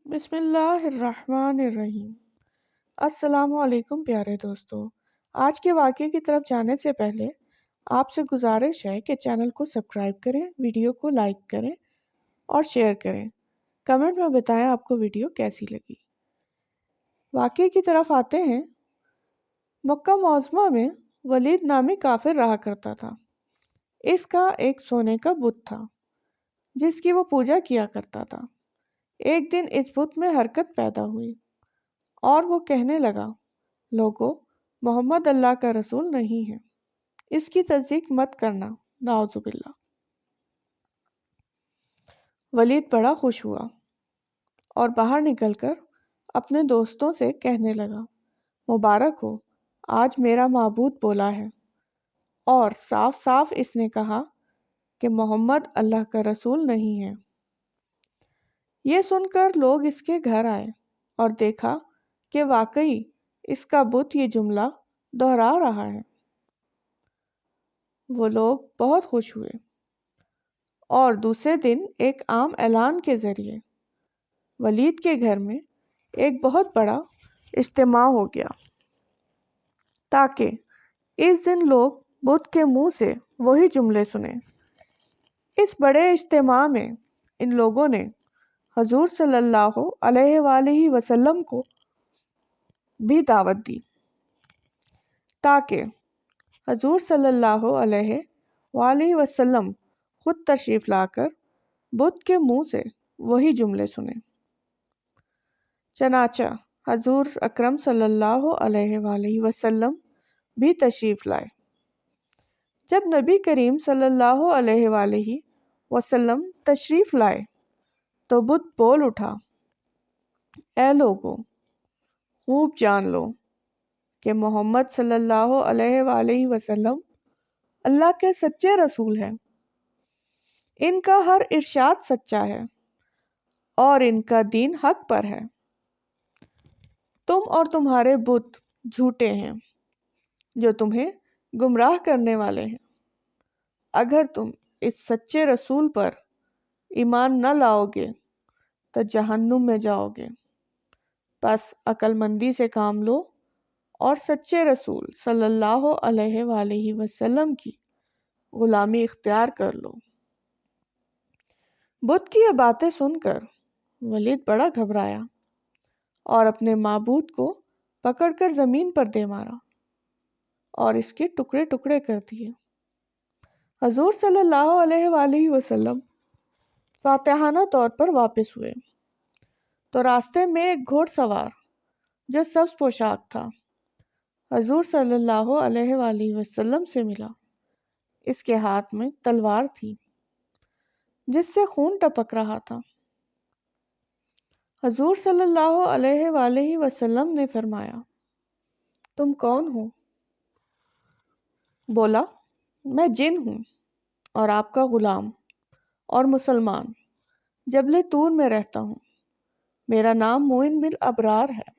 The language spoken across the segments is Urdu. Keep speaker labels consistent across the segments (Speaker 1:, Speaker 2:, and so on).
Speaker 1: بسم اللہ الرحمن الرحیم۔ السلام علیکم پیارے دوستو۔ آج کے واقعے کی طرف جانے سے پہلے آپ سے گزارش ہے کہ چینل کو سبسکرائب کریں، ویڈیو کو لائک کریں اور شیئر کریں۔ کمنٹ میں بتائیں آپ کو ویڈیو کیسی لگی۔ واقعے کی طرف آتے ہیں۔ مکہ معظمہ میں ولید نامی کافر رہا کرتا تھا۔ اس کا ایک سونے کا بت تھا جس کی وہ پوجا کیا کرتا تھا۔ ایک دن اس بت میں حرکت پیدا ہوئی اور وہ کہنے لگا، لوگو، محمد اللہ کا رسول نہیں ہے، اس کی تصدیق مت کرنا، نعوذ باللہ۔ ولید بڑا خوش ہوا اور باہر نکل کر اپنے دوستوں سے کہنے لگا، مبارک ہو، آج میرا معبود بولا ہے اور صاف صاف اس نے کہا کہ محمد اللہ کا رسول نہیں ہے۔ یہ سن کر لوگ اس کے گھر آئے اور دیکھا کہ واقعی اس کا بت یہ جملہ دہرا رہا ہے۔ وہ لوگ بہت خوش ہوئے اور دوسرے دن ایک عام اعلان کے ذریعے ولید کے گھر میں ایک بہت بڑا اجتماع ہو گیا تاکہ اس دن لوگ بت کے منہ سے وہی جملے سنیں۔ اس بڑے اجتماع میں ان لوگوں نے حضور صلی اللہ علیہ وآلہ وسلم کو بھی دعوت دی تاکہ حضور صلی اللہ علیہ وآلہ وسلم خود تشریف لا کر بت کے منہ سے وہی جملے سنیں۔ چنانچہ حضور اکرم صلی اللہ علیہ وآلہ وسلم بھی تشریف لائے۔ جب نبی کریم صلی اللہ علیہ وآلہ وسلم تشریف لائے تو بت بول اٹھا، اے لوگو، خوب جان لو کہ محمد صلی اللہ علیہ وآلہ وسلم اللہ کے سچے رسول ہیں۔ ان کا ہر ارشاد سچا ہے اور ان کا دین حق پر ہے۔ تم اور تمہارے بت جھوٹے ہیں جو تمہیں گمراہ کرنے والے ہیں۔ اگر تم اس سچے رسول پر ایمان نہ لاؤ گے تو جہنم میں جاؤ گے۔ بس عقل مندی سے کام لو اور سچے رسول صلی اللہ علیہ وآلہ وسلم کی غلامی اختیار کر لو۔ بت کی یہ باتیں سن کر ولید بڑا گھبرایا اور اپنے معبود کو پکڑ کر زمین پر دے مارا اور اس کے ٹکڑے ٹکڑے کر دیے۔ حضور صلی اللہ علیہ وآلہ وسلم فاتحانہ طور پر واپس ہوئے تو راستے میں ایک گھوڑ سوار جو سبز پوشاک تھا حضور صلی اللہ علیہ وآلہ وسلم سے ملا۔ اس کے ہاتھ میں تلوار تھی جس سے خون ٹپک رہا تھا۔ حضور صلی اللہ علیہ وآلہ وسلم نے فرمایا، تم کون ہو؟ بولا، میں جن ہوں اور آپ کا غلام اور مسلمان، جبل طور میں رہتا ہوں۔ میرا نام معین بن ابرار ہے۔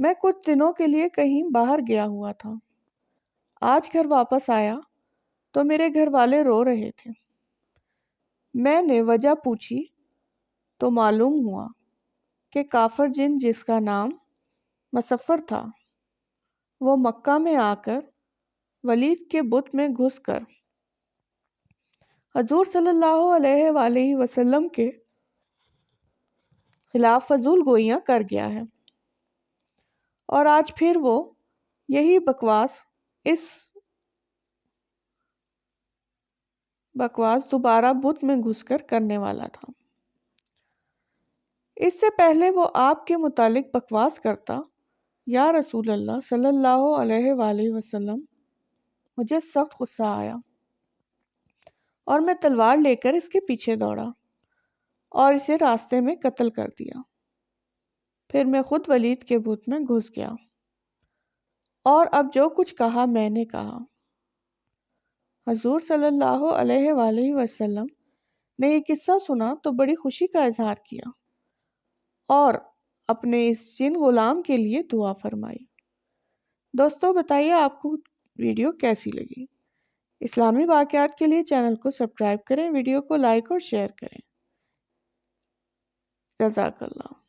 Speaker 1: میں کچھ دنوں کے لیے کہیں باہر گیا ہوا تھا۔ آج گھر واپس آیا تو میرے گھر والے رو رہے تھے۔ میں نے وجہ پوچھی تو معلوم ہوا کہ کافر جن جس کا نام مصفر تھا، وہ مکہ میں آ کر ولید کے بت میں گھس کر حضور صلی اللہ علیہ وآلہ وسلم کے خلاف فضول گوئیاں کر گیا ہے، اور آج پھر وہ یہی بکواس دوبارہ بت میں گھس کر کرنے والا تھا۔ اس سے پہلے وہ آپ کے متعلق بکواس کرتا، یا رسول اللہ صلی اللہ علیہ وآلہ وسلم، مجھے سخت غصہ آیا اور میں تلوار لے کر اس کے پیچھے دوڑا اور اسے راستے میں قتل کر دیا۔ پھر میں خود ولید کے بت میں گھس گیا اور اب جو کچھ کہا میں نے کہا۔ حضور صلی اللہ علیہ وآلہ وسلم نے یہ قصہ سنا تو بڑی خوشی کا اظہار کیا اور اپنے اس جن غلام کے لیے دعا فرمائی۔ دوستو، بتائیے آپ کو ویڈیو کیسی لگی؟ اسلامی واقعات کے لیے چینل کو سبسکرائب کریں، ویڈیو کو لائک اور شیئر کریں۔ جزاک اللہ۔